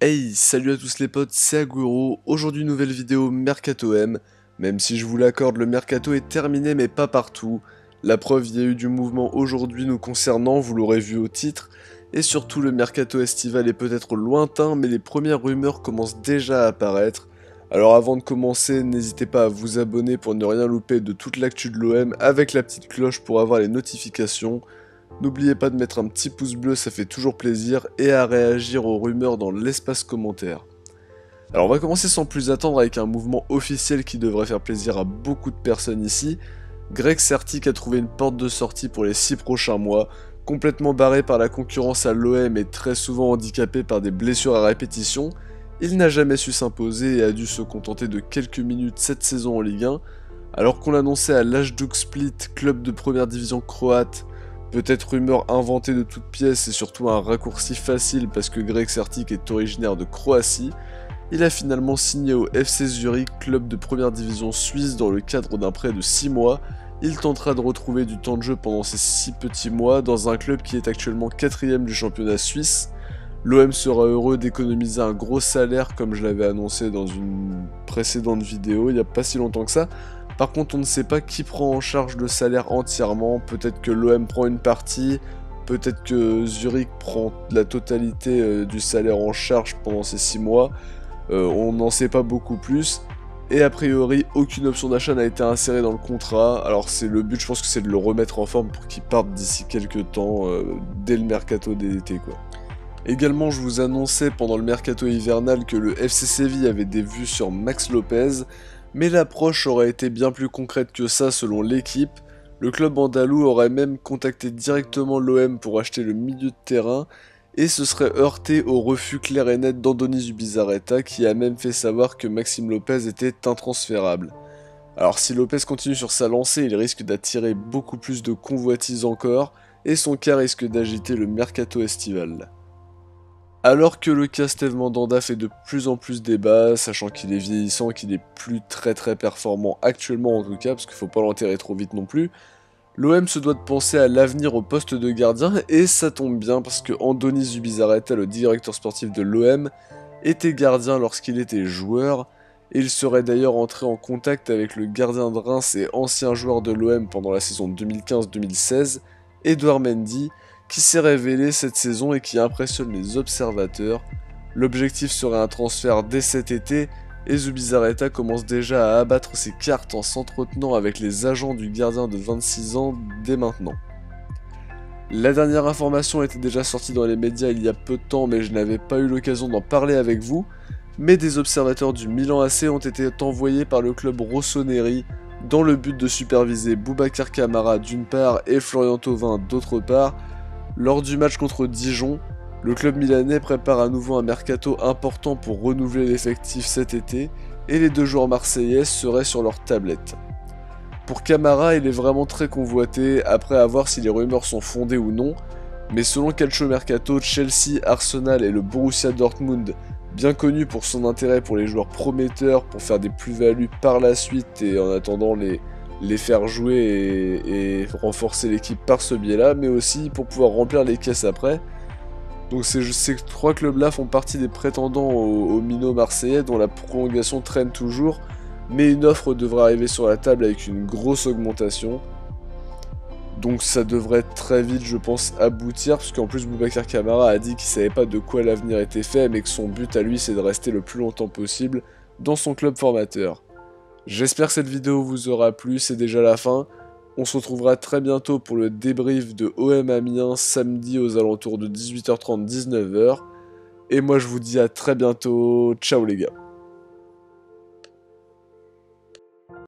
Hey, salut à tous les potes, c'est Aguro. Aujourd'hui nouvelle vidéo Mercato M. Même si je vous l'accorde, le Mercato est terminé mais pas partout. La preuve, il y a eu du mouvement aujourd'hui nous concernant, vous l'aurez vu au titre. Et surtout le Mercato estival est peut-être lointain mais les premières rumeurs commencent déjà à apparaître. Alors avant de commencer, n'hésitez pas à vous abonner pour ne rien louper de toute l'actu de l'OM avec la petite cloche pour avoir les notifications. N'oubliez pas de mettre un petit pouce bleu, ça fait toujours plaisir, et à réagir aux rumeurs dans l'espace commentaire. Alors on va commencer sans plus attendre avec un mouvement officiel qui devrait faire plaisir à beaucoup de personnes ici. Greg Sertic a trouvé une porte de sortie pour les 6 prochains mois, complètement barré par la concurrence à l'OM et très souvent handicapé par des blessures à répétition. Il n'a jamais su s'imposer et a dû se contenter de quelques minutes cette saison en Ligue 1, alors qu'on l'annonçait à l'Hajduk Split, club de première division croate. Peut-être rumeur inventée de toutes pièces et surtout un raccourci facile parce que Greg Sertic est originaire de Croatie. Il a finalement signé au FC Zurich, club de première division suisse dans le cadre d'un prêt de 6 mois. Il tentera de retrouver du temps de jeu pendant ces 6 petits mois dans un club qui est actuellement 4ème du championnat suisse. L'OM sera heureux d'économiser un gros salaire comme je l'avais annoncé dans une précédente vidéo il n'y a pas si longtemps que ça. Par contre, on ne sait pas qui prend en charge le salaire entièrement. Peut-être que l'OM prend une partie, peut-être que Zurich prend la totalité du salaire en charge pendant ces 6 mois. On n'en sait pas beaucoup plus. Et a priori, aucune option d'achat n'a été insérée dans le contrat. Alors c'est le but, je pense que c'est de le remettre en forme pour qu'il parte d'ici quelques temps, dès le mercato d'été quoi. Également, je vous annonçais pendant le mercato hivernal que le FC Séville avait des vues sur Max Lopez. Mais l'approche aurait été bien plus concrète que ça selon l'équipe. Le club andalou aurait même contacté directement l'OM pour acheter le milieu de terrain et se serait heurté au refus clair et net d'Andoni Zubizarreta qui a même fait savoir que Maxime Lopez était intransférable. Alors si Lopez continue sur sa lancée, il risque d'attirer beaucoup plus de convoitises encore et son cas risque d'agiter le mercato estival. Alors que le cas Steve Mandanda fait de plus en plus débat, sachant qu'il est vieillissant, qu'il est plus très performant actuellement en tout cas, parce qu'il faut pas l'enterrer trop vite non plus, l'OM se doit de penser à l'avenir au poste de gardien, et ça tombe bien parce que Andoni Zubizarreta, le directeur sportif de l'OM, était gardien lorsqu'il était joueur, et il serait d'ailleurs entré en contact avec le gardien de Reims et ancien joueur de l'OM pendant la saison 2015-2016, Edouard Mendy, qui s'est révélé cette saison et qui impressionne les observateurs. L'objectif serait un transfert dès cet été, et Zubizarreta commence déjà à abattre ses cartes en s'entretenant avec les agents du gardien de 26 ans dès maintenant. La dernière information était déjà sortie dans les médias il y a peu de temps mais je n'avais pas eu l'occasion d'en parler avec vous, mais des observateurs du Milan AC ont été envoyés par le club rossoneri dans le but de superviser Boubacar Kamara d'une part et Florian Thauvin d'autre part. Lors du match contre Dijon, le club milanais prépare à nouveau un mercato important pour renouveler l'effectif cet été, et les deux joueurs marseillais seraient sur leur tablette. Pour Kamara, il est vraiment très convoité, après à voir si les rumeurs sont fondées ou non, mais selon Calcio Mercato, Chelsea, Arsenal et le Borussia Dortmund, bien connu pour son intérêt pour les joueurs prometteurs, pour faire des plus-values par la suite et en attendant les faire jouer et renforcer l'équipe par ce biais-là, mais aussi pour pouvoir remplir les caisses après. Donc ces trois clubs-là font partie des prétendants au Minot marseillais dont la prolongation traîne toujours, mais une offre devrait arriver sur la table avec une grosse augmentation. Donc ça devrait très vite, je pense, aboutir, parce qu'en plus Boubacar Kamara a dit qu'il savait pas de quoi l'avenir était fait, mais que son but à lui c'est de rester le plus longtemps possible dans son club formateur. J'espère que cette vidéo vous aura plu, c'est déjà la fin. On se retrouvera très bientôt pour le débrief de OM Amiens samedi aux alentours de 18h30-19h. Et moi je vous dis à très bientôt, ciao les gars.